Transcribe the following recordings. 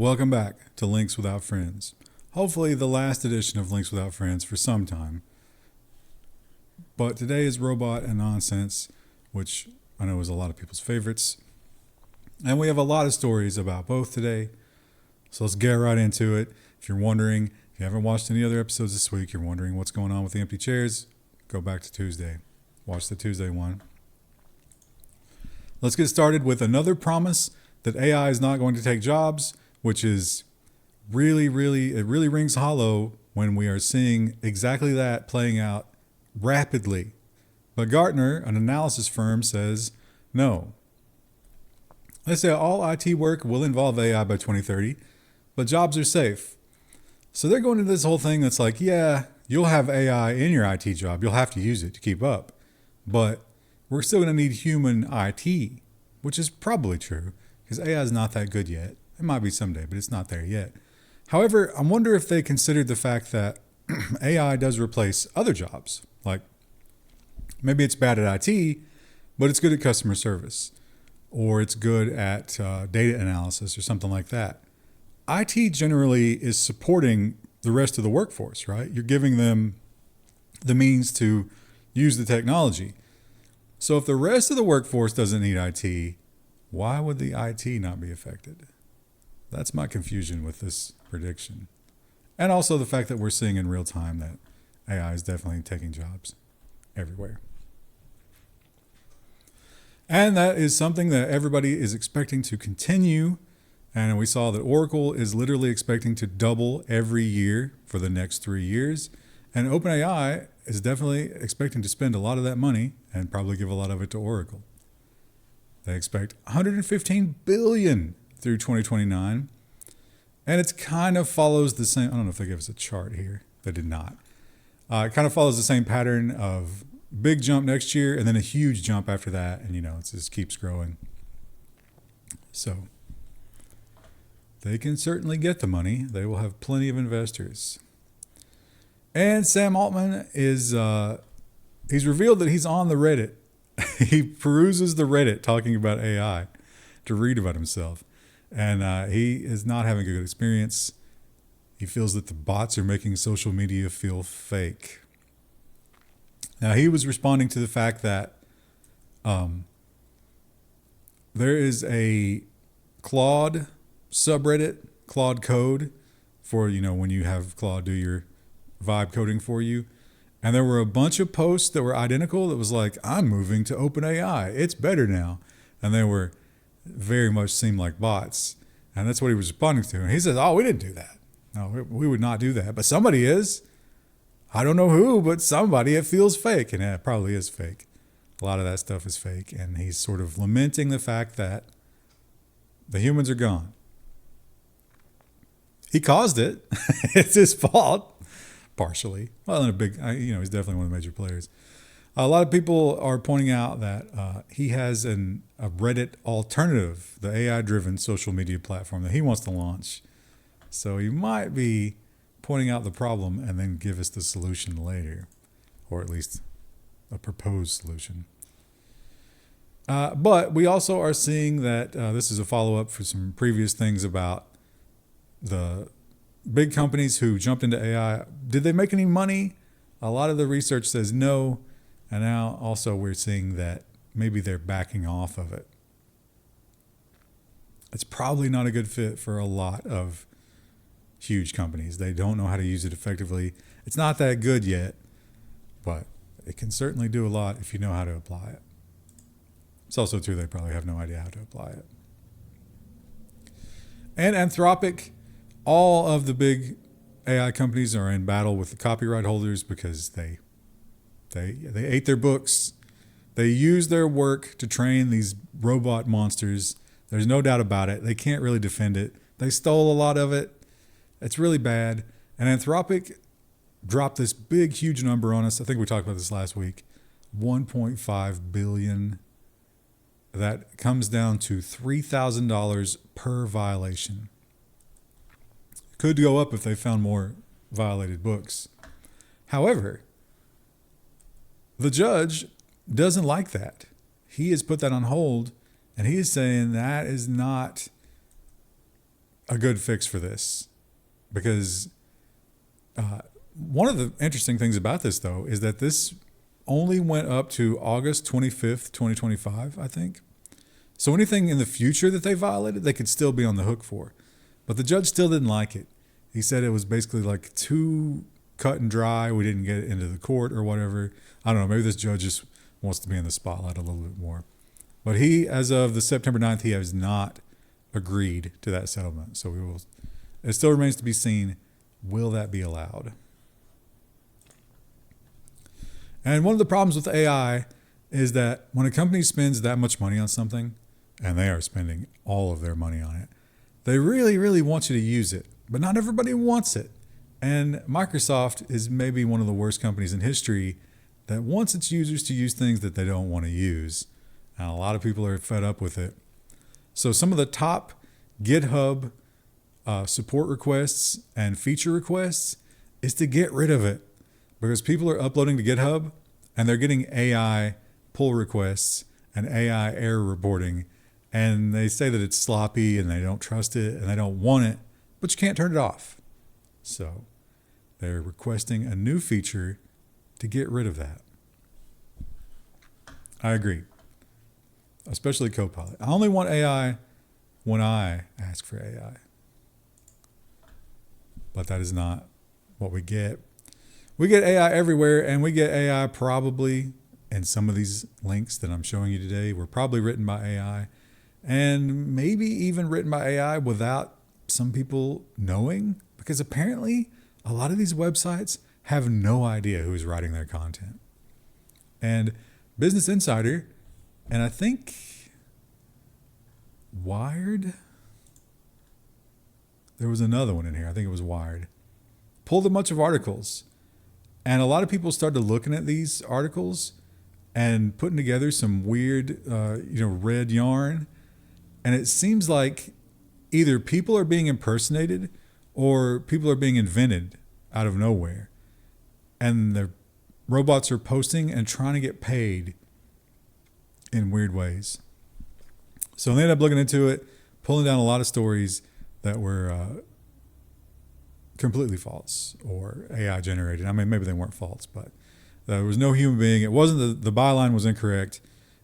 Welcome back to Links Without Friends. Hopefully the last edition of Links Without Friends for some time. But today is Robot and Nonsense, which I know is a lot of people's favorites. And we have a lot of stories about both today. So let's get right into it. If you're wondering, if you haven't watched any other episodes this week, you're wondering what's going on with the empty chairs, go back to Tuesday. Watch the Tuesday one. Let's get started with another promise that AI is not going to take jobs, which is really rings hollow when we are seeing exactly that playing out rapidly. But Gartner, an analysis firm, says no. They say all IT work will involve AI by 2030, but jobs are safe. So they're going into this whole thing that's like, yeah, you'll have AI in your IT job. You'll have to use it to keep up. But we're still going to need human IT, which is probably true because AI is not that good yet. It might be someday, but it's not there yet. However, I wonder if they considered the fact that AI does replace other jobs. Like maybe it's bad at IT, but it's good at customer service, or it's good at data analysis or something like that. IT generally is supporting the rest of the workforce, right? You're giving them the means to use the technology. So if the rest of the workforce doesn't need IT, why would the IT not be affected? That's my confusion with this prediction. And also the fact that we're seeing in real time that AI is definitely taking jobs everywhere. And that is something that everybody is expecting to continue. And we saw that Oracle is literally expecting to double every year for the next 3 years. And OpenAI is definitely expecting to spend a lot of that money and probably give a lot of it to Oracle. They expect $115 billion through 2029. And it kind of follows the same, I don't know if they gave us a chart here. They did not. It kind of follows the same pattern of big jump next year and then a huge jump after that. And, it just keeps growing. So they can certainly get the money. They will have plenty of investors. And Sam Altman is, he's revealed that he's on the Reddit. He peruses the Reddit talking about AI to read about himself. And he is not having a good experience. He feels that the bots are making social media feel fake. Now, he was responding to the fact that there is a Claude subreddit, Claude code, for, when you have Claude do your vibe coding for you. And there were a bunch of posts that were identical that was like, I'm moving to OpenAI. It's better now. And they were very much seemed like bots. And that's what he was responding to. And he says, we didn't do that. No, we would not do that. But somebody is. I don't know who, but somebody. It feels fake. And it probably is fake. A lot of that stuff is fake. And he's sort of lamenting the fact that the humans are gone. He caused it. It's his fault. Partially. Well, in a big, he's definitely one of the major players. A lot of people are pointing out that he has a Reddit alternative, the AI-driven social media platform that he wants to launch. So he might be pointing out the problem and then give us the solution later, or at least a proposed solution. But we also are seeing that this is a follow-up for some previous things about the big companies who jumped into AI. Did they make any money? A lot of the research says no. And now also we're seeing that maybe they're backing off of it. It's probably not a good fit for a lot of huge companies. They don't know how to use it effectively. It's not that good yet, but it can certainly do a lot if you know how to apply it. It's also true they probably have no idea how to apply it. And Anthropic, all of the big AI companies are in battle with the copyright holders because they ate their books. They used their work to train these robot monsters. There's no doubt about it. They can't really defend it. They stole a lot of it. It's really bad. And Anthropic dropped this big, huge number on us. I think we talked about this last week. 1.5 billion. That comes down to $3,000 per violation. Could go up if they found more violated books. However, the judge doesn't like that. He has put that on hold, and he is saying that is not a good fix for this, because one of the interesting things about this, though, is that this only went up to August 25th, 2025, I think. So anything in the future that they violated, they could still be on the hook for. But the judge still didn't like it. He said it was basically like too cut and dry. We didn't get it into the court or whatever. I don't know. Maybe this judge just wants to be in the spotlight a little bit more. But he, as of the September 9th, he has not agreed to that settlement. So it still remains to be seen, will that be allowed? And one of the problems with AI is that when a company spends that much money on something, and they are spending all of their money on it, they really, really want you to use it, but not everybody wants it. And Microsoft is maybe one of the worst companies in history that wants its users to use things that they don't want to use. And a lot of people are fed up with it. So some of the top GitHub support requests and feature requests is to get rid of it, because people are uploading to GitHub and they're getting AI pull requests and AI error reporting. And they say that it's sloppy and they don't trust it and they don't want it, but you can't turn it off. So they're requesting a new feature to get rid of that. I agree. Especially Copilot. I only want AI when I ask for AI. But that is not what we get. We get AI everywhere, and we get AI probably in some of these links that I'm showing you today were probably written by AI, and maybe even written by AI without some people knowing, because apparently a lot of these websites have no idea who's writing their content. And Business Insider, and I think Wired, there was another one in here, I think it was Wired, pulled a bunch of articles. And a lot of people started looking at these articles and putting together some weird, red yarn. And it seems like either people are being impersonated or people are being invented out of nowhere. And the robots are posting and trying to get paid in weird ways. So they ended up looking into it, pulling down a lot of stories that were completely false or AI generated. I mean, maybe they weren't false, but there was no human being. It wasn't the byline was incorrect,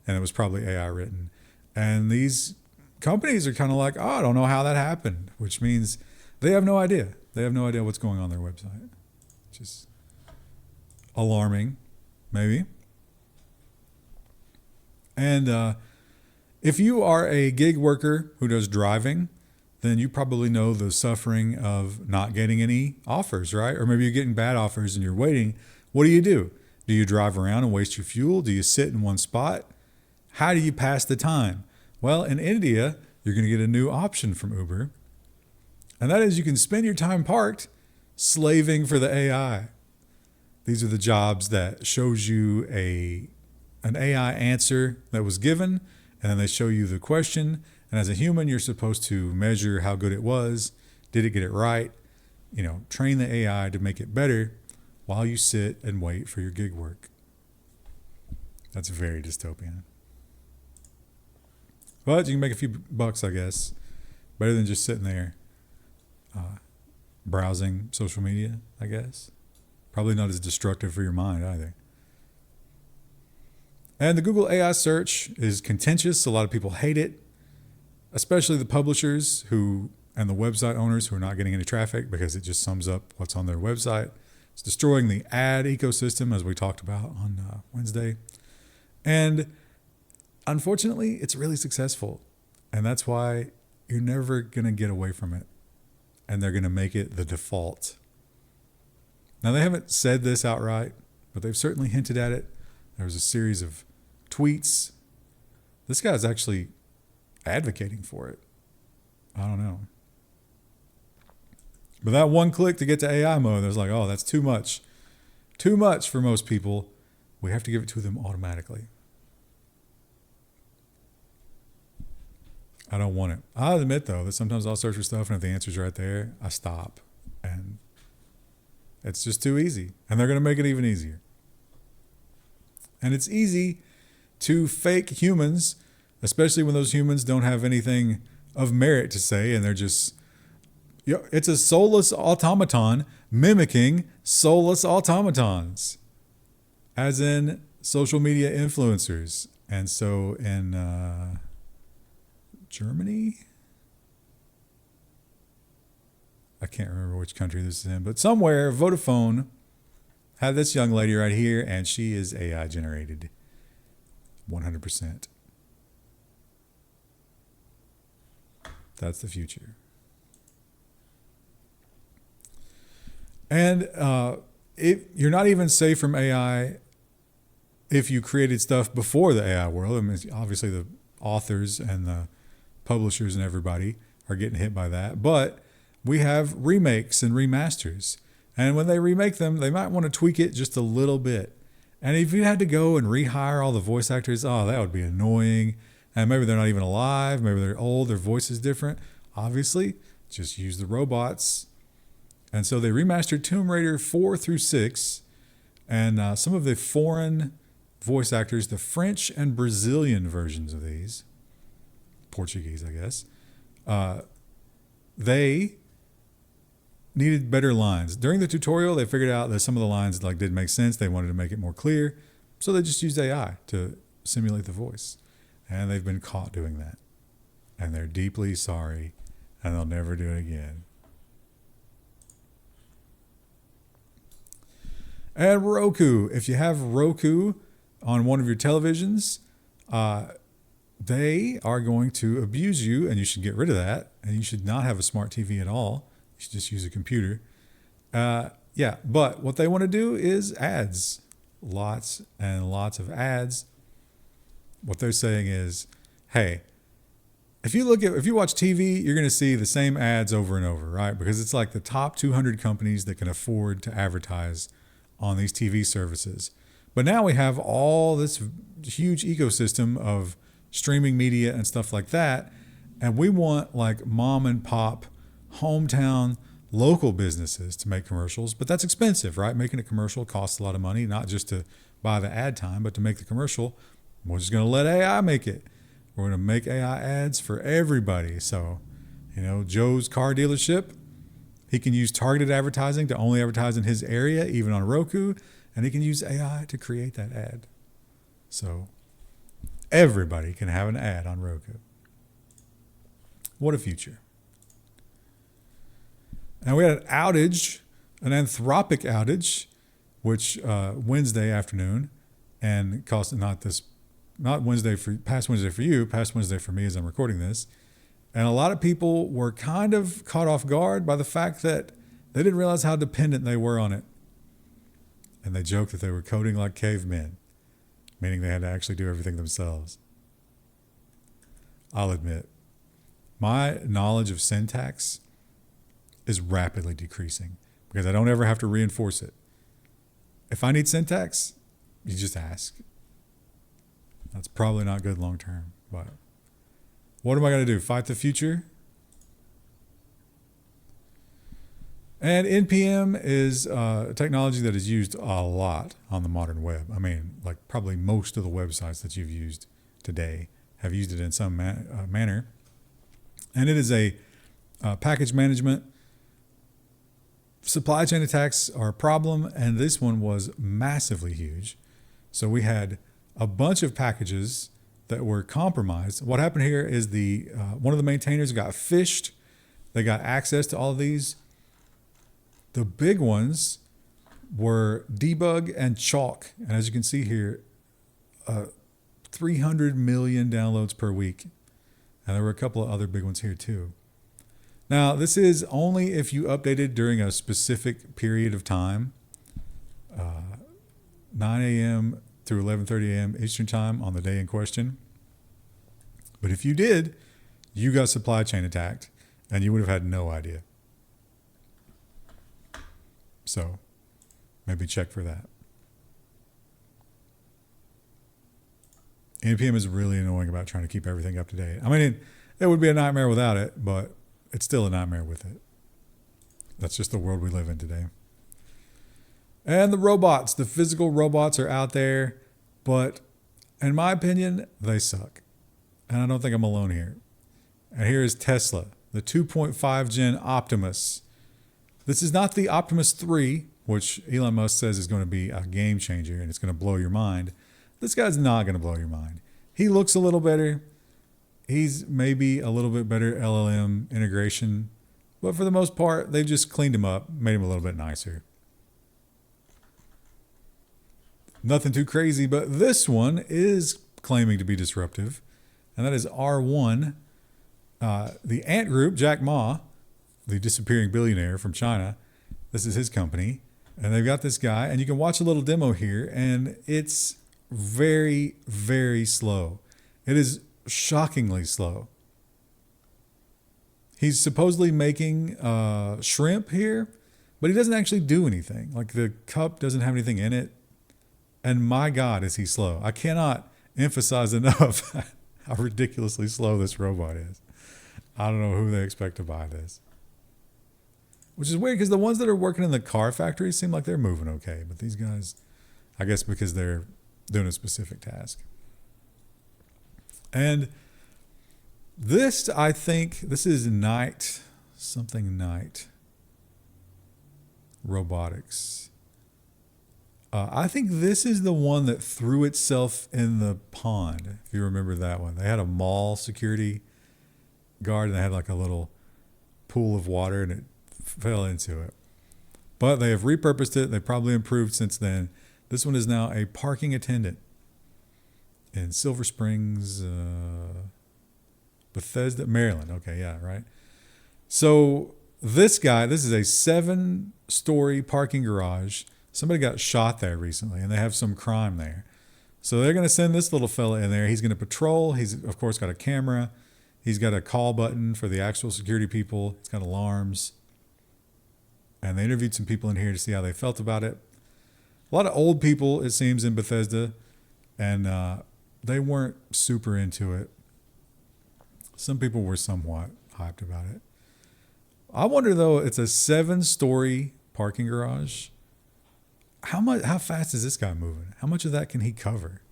and it was probably AI written. And these companies are kind of like, oh, I don't know how that happened, which means they have no idea. They have no idea what's going on their website, which is alarming, maybe. And if you are a gig worker who does driving, then you probably know the suffering of not getting any offers, right? Or maybe you're getting bad offers and you're waiting. What do? Do you drive around and waste your fuel? Do you sit in one spot? How do you pass the time? Well, in India, you're going to get a new option from Uber. And that is you can spend your time parked slaving for the AI. These are the jobs that shows you an AI answer that was given, and then they show you the question. And as a human, you're supposed to measure how good it was. Did it get it right? Train the AI to make it better while you sit and wait for your gig work. That's very dystopian. But you can make a few bucks, I guess. Better than just sitting there browsing social media, I guess. Probably not as destructive for your mind either. And the Google AI search is contentious. A lot of people hate it, especially the publishers and the website owners who are not getting any traffic because it just sums up what's on their website. It's destroying the ad ecosystem, as we talked about on Wednesday. And unfortunately, it's really successful. And that's why you're never going to get away from it. And they're going to make it the default. Now, they haven't said this outright, but they've certainly hinted at it. There was a series of tweets. This guy's actually advocating for it. I don't know. But that one click to get to AI mode, there's like, oh, that's too much. Too much for most people. We have to give it to them automatically. I don't want it. I'll admit, though, that sometimes I'll search for stuff, and if the answer's right there, I stop. And it's just too easy. And they're going to make it even easier. And it's easy to fake humans, especially when those humans don't have anything of merit to say, and they're just It's a soulless automaton mimicking soulless automatons, as in social media influencers. And so in Germany, I can't remember which country this is in, but somewhere Vodafone had this young lady right here, and she is AI generated 100%. That's the future. And you're not even safe from AI if you created stuff before the AI world. I mean, obviously the authors and the publishers and everybody are getting hit by that. But we have remakes and remasters. And when they remake them, they might want to tweak it just a little bit. And if you had to go and rehire all the voice actors, oh, that would be annoying. And maybe they're not even alive. Maybe they're old. Their voice is different. Obviously, just use the robots. And so they remastered Tomb Raider 4 through 6. And some of the foreign voice actors, the French and Brazilian versions of these, Portuguese, I guess, they needed better lines. During the tutorial, they figured out that some of the lines didn't make sense. They wanted to make it more clear. So they just used AI to simulate the voice. And they've been caught doing that. And they're deeply sorry, and they'll never do it again. And Roku. If you have Roku on one of your televisions, they are going to abuse you, and you should get rid of that. And you should not have a smart TV at all. You should just use a computer. But what they want to do is ads. Lots and lots of ads. What they're saying is, hey, if you watch TV, you're going to see the same ads over and over, right? Because it's like the top 200 companies that can afford to advertise on these TV services. But now we have all this huge ecosystem of streaming media and stuff like that. And we want mom and pop, hometown, local businesses to make commercials. But that's expensive, right? Making a commercial costs a lot of money, not just to buy the ad time, but to make the commercial. We're just going to let AI make it. We're going to make AI ads for everybody. So, Joe's car dealership, he can use targeted advertising to only advertise in his area, even on Roku, and he can use AI to create that ad. So everybody can have an ad on Roku. What a future. And we had an outage, an Anthropic outage, which Wednesday afternoon, and cost not Wednesday past Wednesday for you, past Wednesday for me as I'm recording this. And a lot of people were kind of caught off guard by the fact that they didn't realize how dependent they were on it. And they joked that they were coding like cavemen, meaning they had to actually do everything themselves. I'll admit, my knowledge of syntax is rapidly decreasing because I don't ever have to reinforce it. If I need syntax, you just ask. That's probably not good long term, but what am I going to do? Fight the future? And NPM is a technology that is used a lot on the modern web. I mean, probably most of the websites that you've used today have used it in some manner. And it is a package management. Supply chain attacks are a problem, and this one was massively huge. So we had a bunch of packages that were compromised. What happened here is one of the maintainers got phished. They got access to all of these. The big ones were debug and chalk. And as you can see here, 300 million downloads per week. And there were a couple of other big ones here too. Now, this is only if you updated during a specific period of time, 9 a.m. through 11:30 a.m. Eastern time on the day in question. But if you did, you got supply chain attacked, and you would have had no idea. So maybe check for that. NPM is really annoying about trying to keep everything up to date. I mean, it would be a nightmare without it, but it's still a nightmare with it. That's just the world we live in today. And the robots, the physical robots are out there, but in my opinion, they suck. And I don't think I'm alone here. And here is Tesla the 2.5 gen Optimus. This is not the Optimus 3, which Elon Musk says is going to be a game changer and it's going to blow your mind. This guy's not going to blow your mind. He looks a little better. He's maybe a little bit better LLM integration, but for the most part, they've just cleaned him up, made him a little bit nicer. Nothing too crazy, but this one is claiming to be disruptive, and that is R1. The Ant Group, Jack Ma, the disappearing billionaire from China, this is his company, and they've got this guy, and you can watch a little demo here, and it's very, very slow. It is shockingly slow. He's supposedly making shrimp here, but he doesn't actually do anything. Like the cup doesn't have anything in it. And my God, is he slow. I cannot emphasize enough how ridiculously slow this robot is. I don't know who they expect to buy this. Which is weird because the ones that are working in the car factory seem like they're moving okay. But these guys, I guess because they're doing a specific task. And this, I think, this is Night Robotics. I think this is the one that threw itself in the pond, if you remember that one. They had a mall security guard, and they had like a little pool of water, and it fell into it. But they have repurposed it. They probably improved since then. This one is now a parking attendant in Silver Springs, Bethesda, Maryland. Okay, yeah, right. So this guy, this is a 7-story parking garage. Somebody got shot there recently, and they have some crime there. So they're going to send this little fella in there. He's going to patrol. He's, of course, got a camera. He's got a call button for the actual security people. He's got alarms. And they interviewed some people in here to see how they felt about it. A lot of old people, it seems, in Bethesda, and they weren't super into it. Some people were somewhat hyped about it. I wonder, though, it's a 7-story parking garage. How fast is this guy moving? How much of that can he cover?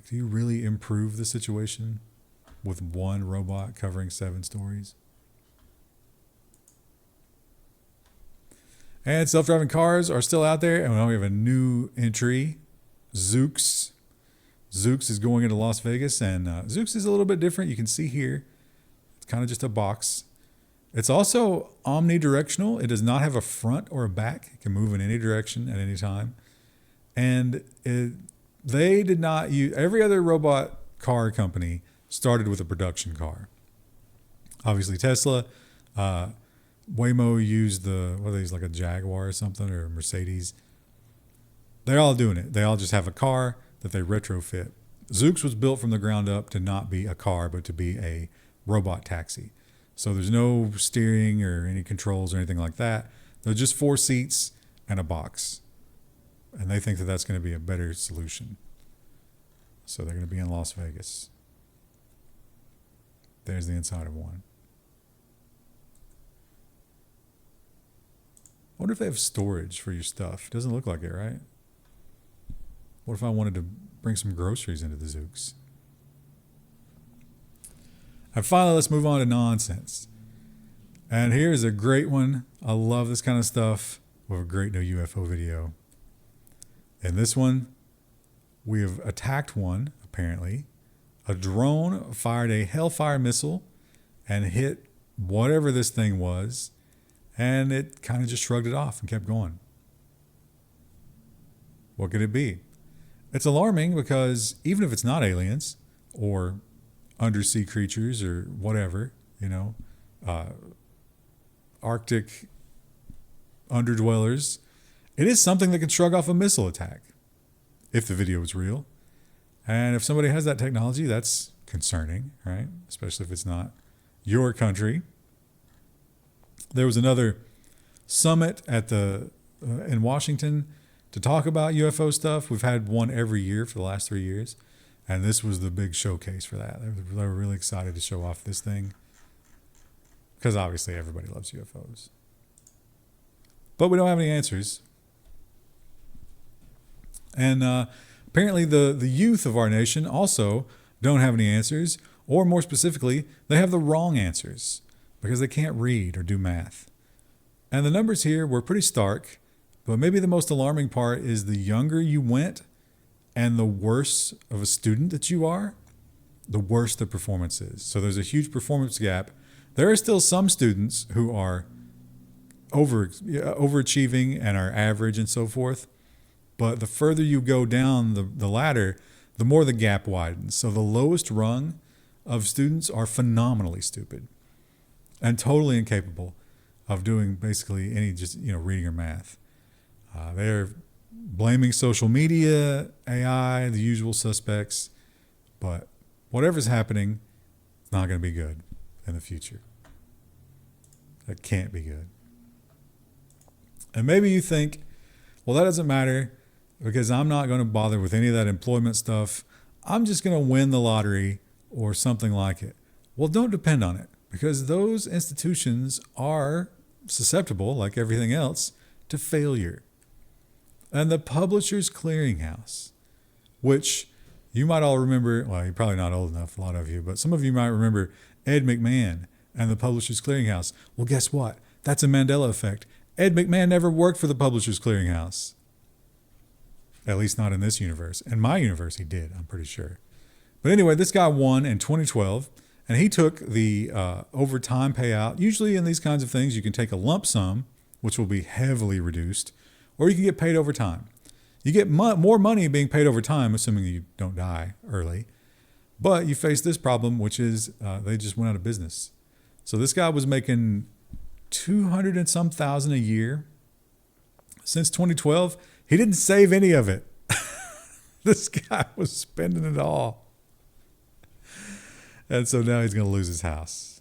Do you really improve the situation with one robot covering 7 stories? And self-driving cars are still out there, and now we have a new entry, Zoox. Zoox is going into Las Vegas, and Zoox is a little bit different. You can see here, it's kind of just a box. It's also omnidirectional. It does not have a front or a back. It can move in any direction at any time. And they did not use, every other robot car company started with a production car. Obviously Tesla, Waymo used like a Jaguar or something, or a Mercedes. They're all doing it. They all just have a car that they retrofit. Zoox was built from the ground up to not be a car, but to be a robot taxi. So there's no steering or any controls or anything like that. They're just 4 seats and a box. And they think that that's going to be a better solution. So they're going to be in Las Vegas. There's the inside of one. I wonder if they have storage for your stuff. Doesn't look like it, right? What if I wanted to bring some groceries into the Zoox? And finally, let's move on to nonsense. And here's a great one. I love this kind of stuff. We have a great new UFO video. In this one, we have attacked one, apparently. A drone fired a Hellfire missile and hit whatever this thing was, and it kind of just shrugged it off and kept going. What could it be? It's alarming because even if it's not aliens or undersea creatures or whatever, Arctic underdwellers, it is something that can shrug off a missile attack if the video is real. And if somebody has that technology, that's concerning, right? Especially if it's not your country. There was another summit at in Washington to talk about UFO stuff. We've had one every year for the last 3 years. And this was the big showcase for that. They were really excited to show off this thing. Because obviously everybody loves UFOs. But we don't have any answers. And apparently the youth of our nation also don't have any answers, Or more specifically, they have the wrong answers because they can't read or do math. And the numbers here were pretty stark, but maybe the most alarming part is the younger you went and the worse of a student that you are, the worse the performance is. So there's a huge performance gap. There are still some students who are overachieving and are average and so forth. But the further you go down the ladder, the more the gap widens. So the lowest rung of students are phenomenally stupid and totally incapable of doing basically any reading or math. They're blaming social media, AI, the usual suspects, but whatever's happening, it's not going to be good in the future. It can't be good. And maybe you think, well, that doesn't matter because I'm not going to bother with any of that employment stuff. I'm just going to win the lottery or something like it. Well, don't depend on it because those institutions are susceptible, like everything else, to failure. And the Publishers Clearinghouse, which you might all remember, well, you're probably not old enough, a lot of you, but some of you might remember Ed McMahon and the Publishers Clearinghouse. Well, guess what? That's a Mandela effect. Ed McMahon never worked for the Publishers Clearinghouse. At least not in this universe. In my universe, he did, I'm pretty sure. But anyway, this guy won in 2012, and he took the overtime payout. Usually in these kinds of things, you can take a lump sum, which will be heavily reduced, or you can get paid over time. You get more money being paid over time, assuming you don't die early. But you face this problem, which is they just went out of business. So this guy was making 200 and some thousand a year. Since 2012, he didn't save any of it. This guy was spending it all. And so now he's going to lose his house.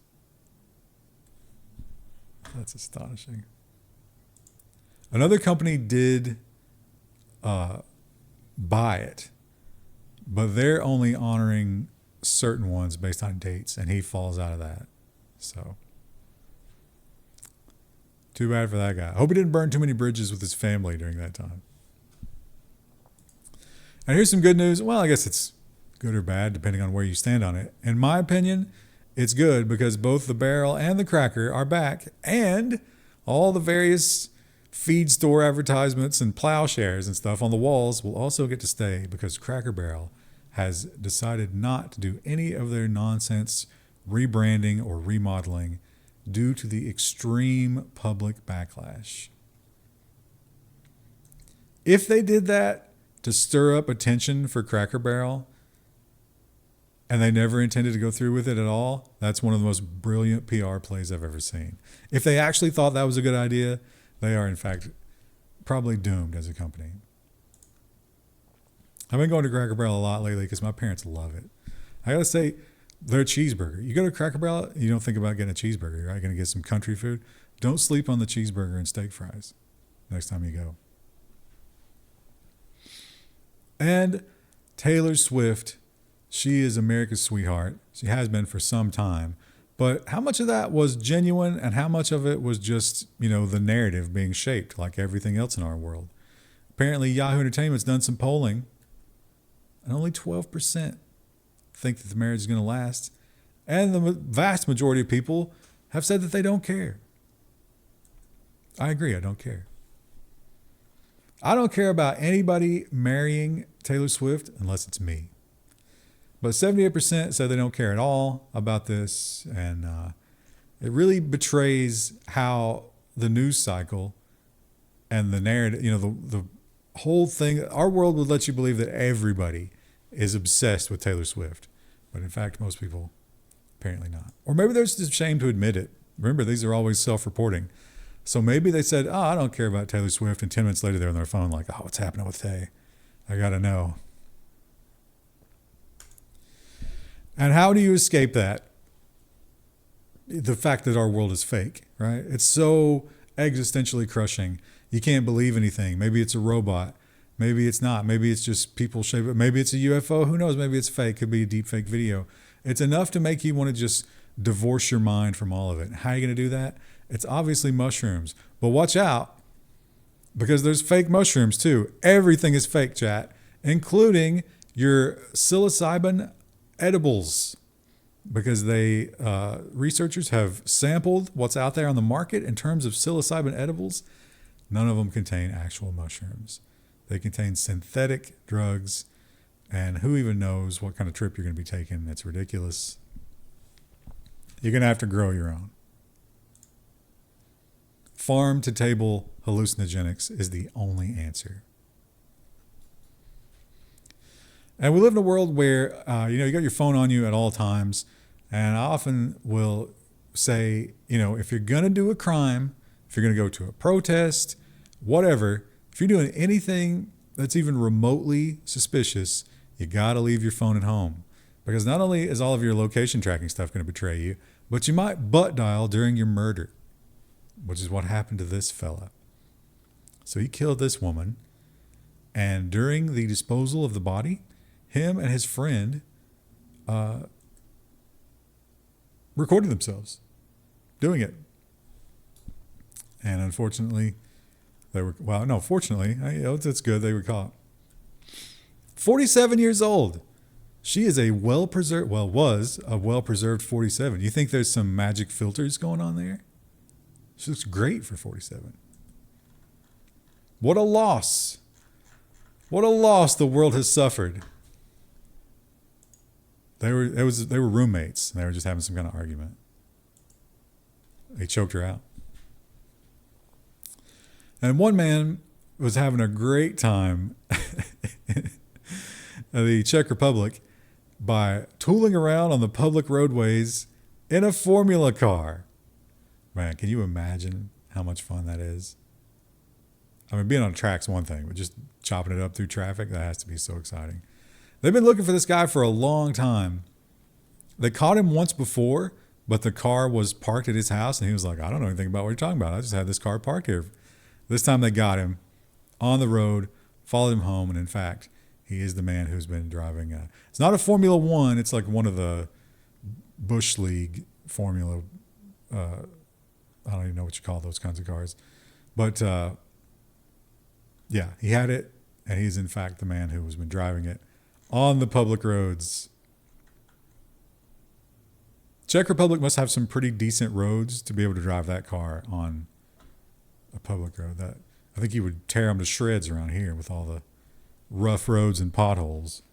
That's astonishing. Another company did buy it, but they're only honoring certain ones based on dates, and he falls out of that. So, too bad for that guy. I hope he didn't burn too many bridges with his family during that time. And here's some good news. Well, I guess it's good or bad, depending on where you stand on it. In my opinion, it's good because both the barrel and the cracker are back, and all the various feed store advertisements and plowshares and stuff on the walls will also get to stay because Cracker Barrel has decided not to do any of their nonsense rebranding or remodeling due to the extreme public backlash. If they did that to stir up attention for Cracker Barrel and they never intended to go through with it at all, that's one of the most brilliant PR plays I've ever seen. If they actually thought that was a good idea, they are, in fact, probably doomed as a company. I've been going to Cracker Barrel a lot lately because my parents love it. I got to say, their cheeseburger. You go to Cracker Barrel, you don't think about getting a cheeseburger, right? You're going to get some country food. Don't sleep on the cheeseburger and steak fries next time you go. And Taylor Swift, she is America's sweetheart. She has been for some time. But how much of that was genuine and how much of it was just, the narrative being shaped like everything else in our world? Apparently, Yahoo Entertainment's done some polling, and only 12% think that the marriage is going to last. And the vast majority of people have said that they don't care. I agree, I don't care. I don't care about anybody marrying Taylor Swift unless it's me. But 78% said they don't care at all about this. And it really betrays how the news cycle and the narrative, the whole thing, our world would let you believe that everybody is obsessed with Taylor Swift. But in fact, most people apparently not. Or maybe they're just ashamed to admit it. Remember, these are always self-reporting. So maybe they said, I don't care about Taylor Swift. And 10 minutes later, they're on their phone like, what's happening with Tay? I got to know. And how do you escape that? The fact that our world is fake, right? It's so existentially crushing. You can't believe anything. Maybe it's a robot. Maybe it's not. Maybe it's just people shape it. Maybe it's a UFO. Who knows? Maybe it's fake. Could be a deep fake video. It's enough to make you want to just divorce your mind from all of it. How are you going to do that? It's obviously mushrooms. But watch out, because there's fake mushrooms too. Everything is fake, chat, including your psilocybin edibles. because they researchers have sampled what's out there on the market in terms of psilocybin edibles. None of them contain actual mushrooms. They contain synthetic drugs, and who even knows what kind of trip you're going to be taking. It's ridiculous. You're going to have to grow your own. Farm to table hallucinogenics is the only answer. And we live in a world where, you got your phone on you at all times. And I often will say, if you're going to do a crime, if you're going to go to a protest, whatever, if you're doing anything that's even remotely suspicious, you got to leave your phone at home. Because not only is all of your location tracking stuff going to betray you, but you might butt dial during your murder, which is what happened to this fella. So he killed this woman, and during the disposal of the body, him and his friend recorded themselves doing it. And unfortunately, fortunately, it's good they were caught. 47 years old. She is was a well-preserved 47. You think there's some magic filters going on there? She looks great for 47. What a loss. What a loss the world has suffered. They were roommates. And they were just having some kind of argument. They choked her out. And one man was having a great time in the Czech Republic by tooling around on the public roadways in a Formula car. Man, can you imagine how much fun that is? I mean, being on a track's one thing, but just chopping it up through traffic, that has to be so exciting. They've been looking for this guy for a long time. They caught him once before, but the car was parked at his house, and he was like, I don't know anything about what you're talking about. I just had this car parked here. This time they got him on the road, followed him home, and in fact, he is the man who's been driving. It's not a Formula One. It's like one of the Bush League Formula. I don't even know what you call those kinds of cars. But yeah, he had it, and he's in fact the man who has been driving it on the public roads. Czech Republic must have some pretty decent roads to be able to drive that car on a public road. That I think you would tear them to shreds around here with all the rough roads and potholes.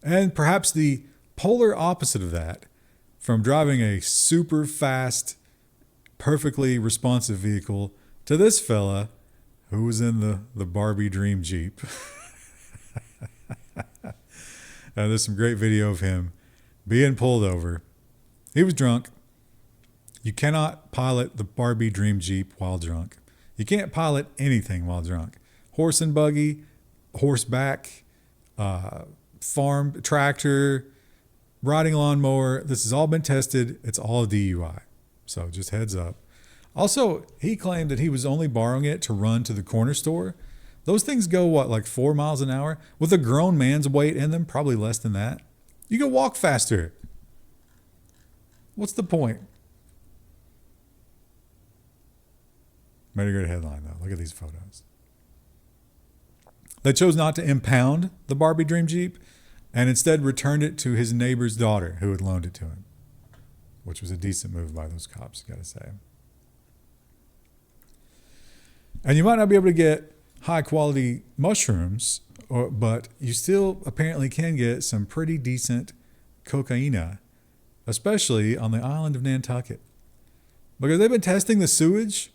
And perhaps the polar opposite of that, from driving a super fast, perfectly responsive vehicle to this fella who was in the Barbie Dream Jeep. There's some great video of him being pulled over. He was drunk. You cannot pilot the Barbie Dream Jeep while drunk. You can't pilot anything while drunk. Horse and buggy, horseback, farm tractor, riding lawnmower. This has all been tested. It's all DUI. So just heads up. Also, he claimed that he was only borrowing it to run to the corner store. Those things go, like 4 miles an hour? With a grown man's weight in them, probably less than that. You can walk faster. What's the point? Made a great headline, though. Look at these photos. They chose not to impound the Barbie Dream Jeep and instead returned it to his neighbor's daughter who had loaned it to him, which was a decent move by those cops, you got to say. And you might not be able to get high-quality mushrooms, but you still apparently can get some pretty decent cocaine, especially on the island of Nantucket. Because they've been testing the sewage,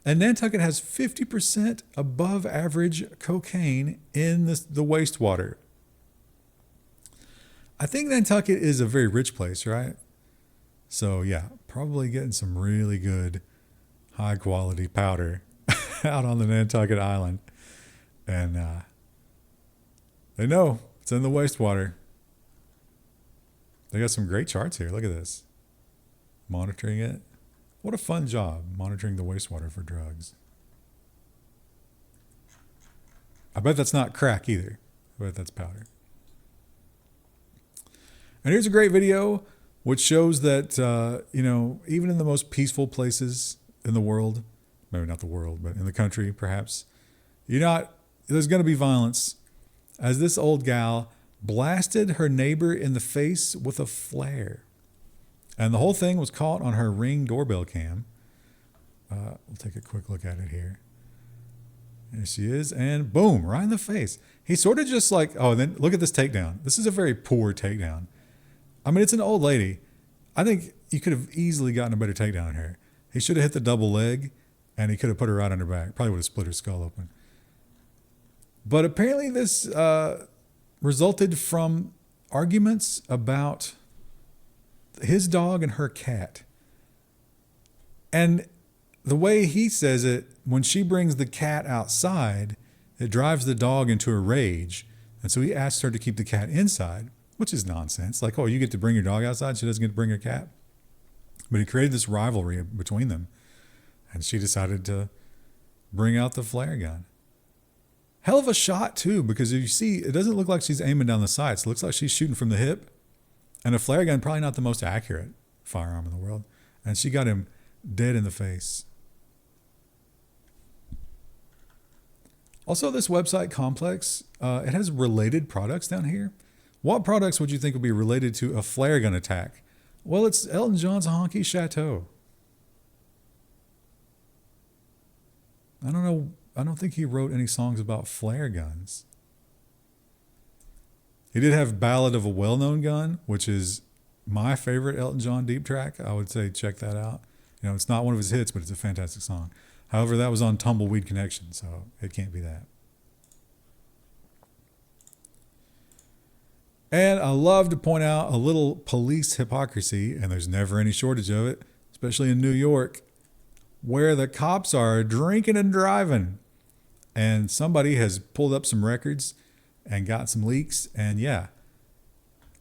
and Nantucket has 50% above average cocaine in the wastewater. I think Nantucket is a very rich place, right? So yeah, probably getting some really good high-quality powder out on the Nantucket Island. And they know it's in the wastewater. They got some great charts here. Look at this. Monitoring it. What a fun job, monitoring the wastewater for drugs. I bet that's not crack either. I bet that's powder. And here's a great video which shows that, even in the most peaceful places in the world, maybe not the world, but in the country perhaps, there's going to be violence. As this old gal blasted her neighbor in the face with a flare. And the whole thing was caught on her Ring doorbell cam. We'll take a quick look at it here. There she is, and boom, right in the face. He sort of just like, oh, and then look at this takedown. This is a very poor takedown. I mean, it's an old lady. I think you could have easily gotten a better takedown on her. He should have hit the double leg, and he could have put her right on her back. Probably would have split her skull open. But apparently this resulted from arguments about his dog and her cat. And the way he says it, when she brings the cat outside, it drives the dog into a rage. And so he asks her to keep the cat inside, which is nonsense. Like, oh, you get to bring your dog outside, she doesn't get to bring her cat. But he created this rivalry between them. And she decided to bring out the flare gun. Hell of a shot, too, because if you see, it doesn't look like she's aiming down the sights. It looks like she's shooting from the hip. And a flare gun, probably not the most accurate firearm in the world. And she got him dead in the face. Also, this website complex, it has related products down here. What products would you think would be related to a flare gun attack? Well, it's Elton John's Honky Chateau. I don't know. I don't think he wrote any songs about flare guns. He did have Ballad of a Well-Known Gun, which is my favorite Elton John deep track. I would say check that out. You know, it's not one of his hits, but it's a fantastic song. However, that was on Tumbleweed Connection, so it can't be that. And I love to point out a little police hypocrisy, and there's never any shortage of it, especially in New York, where the cops are drinking and driving. And somebody has pulled up some records and got some leaks. And yeah,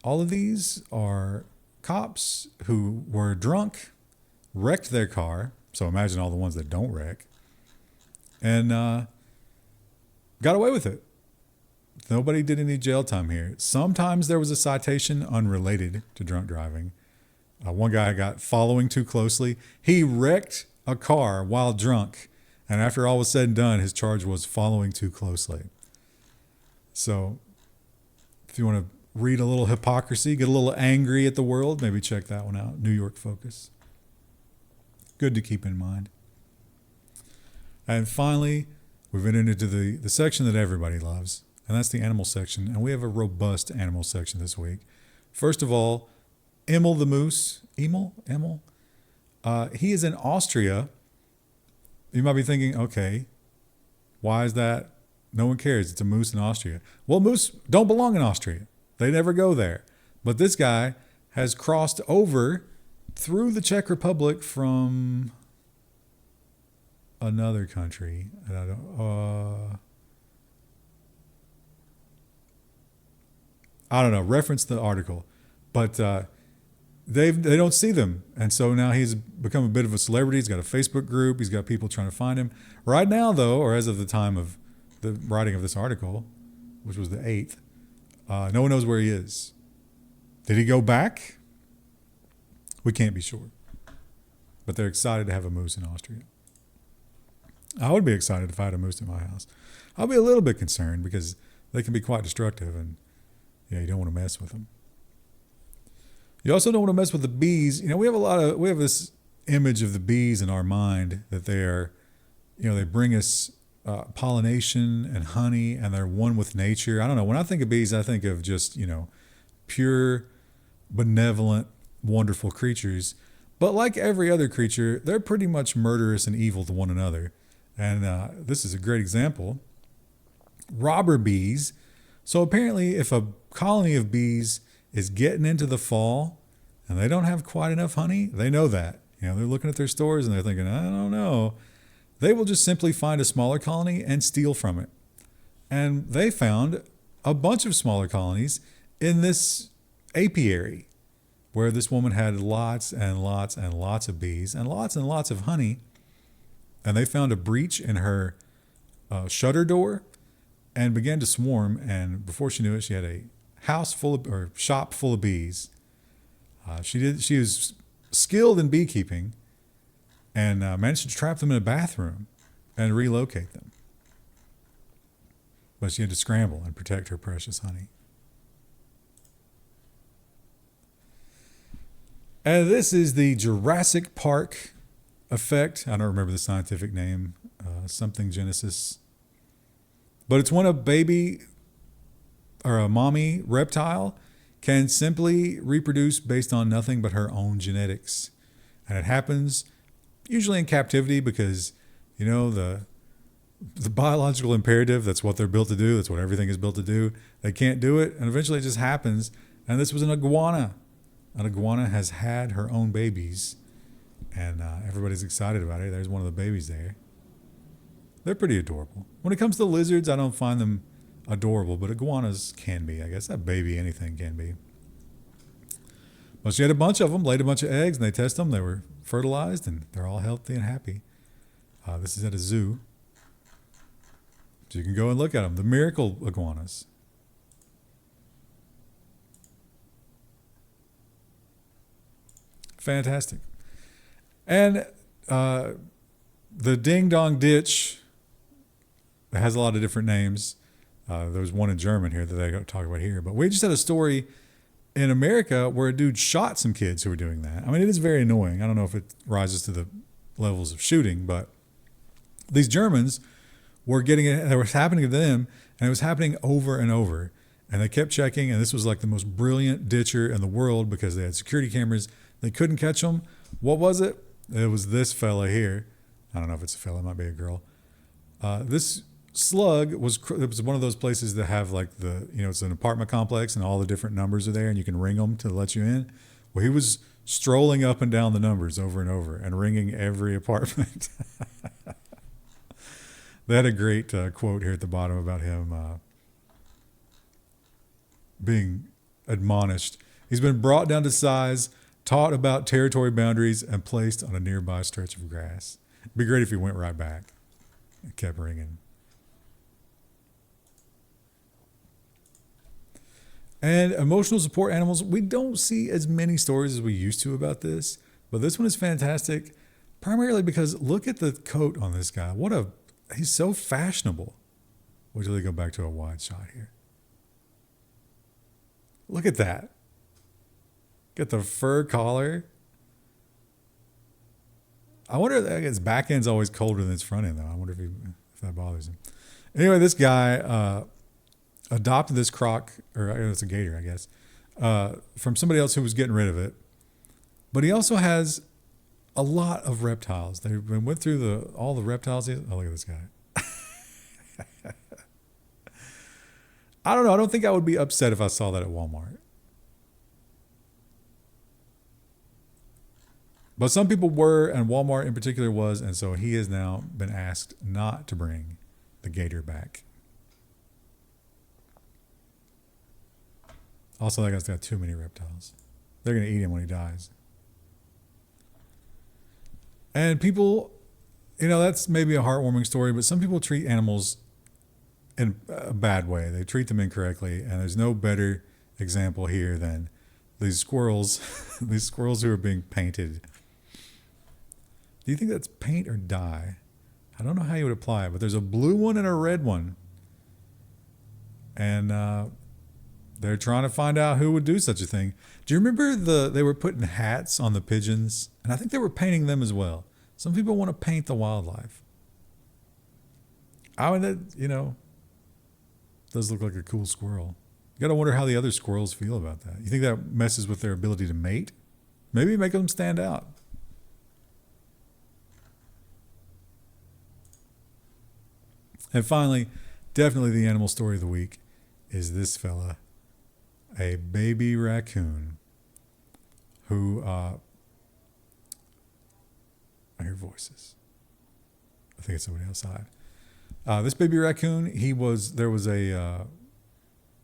all of these are cops who were drunk, wrecked their car. So imagine all the ones that don't wreck. And got away with it. Nobody did any jail time here. Sometimes there was a citation unrelated to drunk driving. One guy got following too closely. He wrecked a car while drunk. And after all was said and done, his charge was following too closely. So if you want to read a little hypocrisy, get a little angry at the world, maybe check that one out. New York Focus. Good to keep in mind. And finally, we've entered into the section that everybody loves, and that's the animal section. And we have a robust animal section this week. First of all, Emil the moose. Emil? He is in Austria. You might be thinking, okay, why is that? No one cares. It's a moose in Austria. Well, moose don't belong in Austria. They never go there. But this guy has crossed over through the Czech Republic from another country. I don't know. Reference the article. But they don't see them. And so now he's become a bit of a celebrity. He's got a Facebook group. He's got people trying to find him. Right now, though, or as of the time of the writing of this article, which was the 8th, no one knows where he is. Did he go back? We can't be sure. But they're excited to have a moose in Austria. I would be excited if I had a moose in my house. I'll be a little bit concerned because they can be quite destructive, and yeah, you don't want to mess with them. You also don't want to mess with the bees. You know, we have this image of the bees in our mind that they are, you know, they bring us pollination and honey, and they're one with nature. I don't know. When I think of bees, I think of just, you know, pure, benevolent, wonderful creatures. But like every other creature, they're pretty much murderous and evil to one another. And this is a great example. Robber bees. So apparently, if a colony of bees is getting into the fall and they don't have quite enough honey, they know that. You know, they're looking at their stores and they're thinking, I don't know. They will just simply find a smaller colony and steal from it. And they found a bunch of smaller colonies in this apiary where this woman had lots and lots and lots of bees and lots of honey. And they found a breach in her shutter door and began to swarm. And before she knew it, she had a shop full of bees. She was skilled in beekeeping and managed to trap them in a bathroom and relocate them. But she had to scramble and protect her precious honey. And this is the Jurassic Park effect. I don't remember the scientific name, something Genesis. But it's when a baby or a mommy reptile can simply reproduce based on nothing but her own genetics. And it happens usually in captivity because, you know, the biological imperative, that's what they're built to do. That's what everything is built to do. They can't do it. And eventually it just happens. And this was an iguana. An iguana has had her own babies. And everybody's excited about it. There's one of the babies there. They're pretty adorable. When it comes to lizards, I don't find them adorable, but iguanas can be. I guess that baby anything can be. But she had a bunch of them, laid a bunch of eggs, and they test them. They were fertilized, and they're all healthy and happy. This is at a zoo. So you can go and look at them. The miracle iguanas. Fantastic. And the Ding Dong Ditch has a lot of different names. There's one in German here that they don't talk about here. But we just had a story in America where a dude shot some kids who were doing that. I mean, it is very annoying. I don't know if it rises to the levels of shooting, but these Germans were getting it. It was happening to them, and it was happening over and over. And they kept checking, and this was like the most brilliant ditcher in the world because they had security cameras. They couldn't catch them. What was it? It was this fella here. I don't know if it's a fella. It might be a girl. This slug it was one of those places that have like it's an apartment complex and all the different numbers are there and you can ring them to let you in. Well, he was strolling up and down the numbers over and over and ringing every apartment. They had a great quote here at the bottom about him being admonished. He's been brought down to size, taught about territory boundaries, and placed on a nearby stretch of grass. It'd be great if he went right back and kept ringing. And emotional support animals, we don't see as many stories as we used to about this, but this one is fantastic, primarily because look at the coat on this guy. He's so fashionable. Wait till they go back to a wide shot here. Look at that. Get the fur collar. I wonder if his back end's always colder than his front end, though. I wonder if that bothers him. Anyway, this guy adopted this croc, or it's a gator, I guess, from somebody else who was getting rid of it. But he also has a lot of reptiles. They went through all the reptiles. Oh, look at this guy. I don't know. I don't think I would be upset if I saw that at Walmart. But some people were, and Walmart in particular was, and so he has now been asked not to bring the gator back. Also, that guy's got too many reptiles. They're going to eat him when he dies. And people, that's maybe a heartwarming story, but some people treat animals in a bad way. They treat them incorrectly, and there's no better example here than these squirrels, these squirrels who are being painted. Do you think that's paint or dye? I don't know how you would apply it, but there's a blue one and a red one. And they're trying to find out who would do such a thing. Do you remember they were putting hats on the pigeons? And I think they were painting them as well. Some people want to paint the wildlife. I mean, does look like a cool squirrel. You got to wonder how the other squirrels feel about that. You think that messes with their ability to mate? Maybe make them stand out. And finally, definitely the animal story of the week is this fella, a baby raccoon who, I hear voices. I think it's somebody outside. This baby raccoon,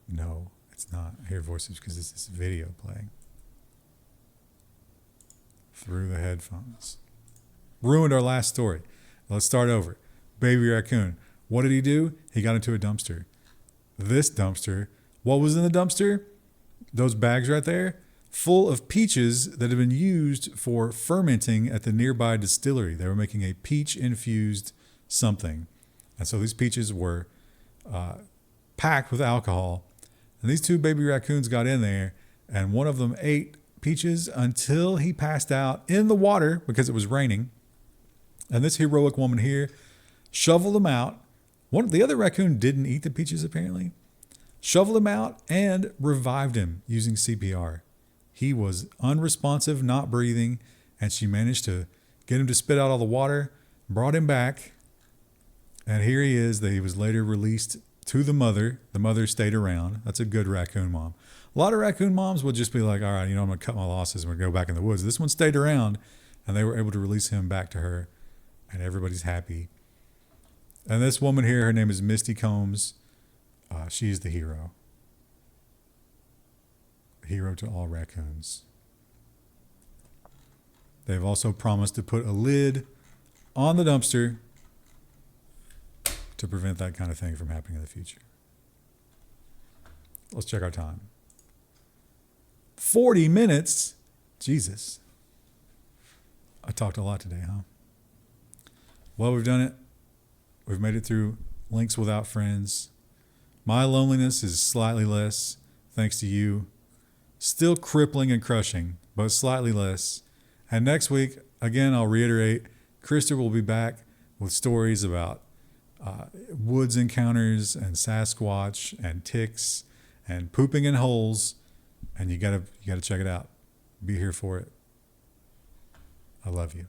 no, it's not. I hear voices because it's this video playing through the headphones. Ruined our last story. Let's start over. Baby raccoon. What did he do? He got into a dumpster. This dumpster, what was in the dumpster? Those bags right there, full of peaches that had been used for fermenting at the nearby distillery. They were making a peach-infused something. And so these peaches were packed with alcohol. And these two baby raccoons got in there, and one of them ate Peaches until he passed out in the water because it was raining. And this heroic woman here shoveled him out. The other raccoon didn't eat the Peaches, apparently. Shoveled him out and revived him using CPR. He was unresponsive, not breathing, and she managed to get him to spit out all the water, brought him back, and here he is. He was later released to the mother. The mother stayed around. That's a good raccoon mom. A lot of raccoon moms would just be like, all right, I'm going to cut my losses and we're going to go back in the woods. This one stayed around, and they were able to release him back to her, and everybody's happy. And this woman here, her name is Misty Combs. She's the hero. Hero to all raccoons. They've also promised to put a lid on the dumpster to prevent that kind of thing from happening in the future. Let's check our time. 40 minutes. Jesus. I talked a lot today, huh? Well, we've done it. We've made it through Links Without Friends. My loneliness is slightly less, thanks to you. Still crippling and crushing, but slightly less. And next week, again, I'll reiterate, Krista will be back with stories about woods encounters and Sasquatch and ticks and pooping in holes. And you gotta check it out. Be here for it. I love you.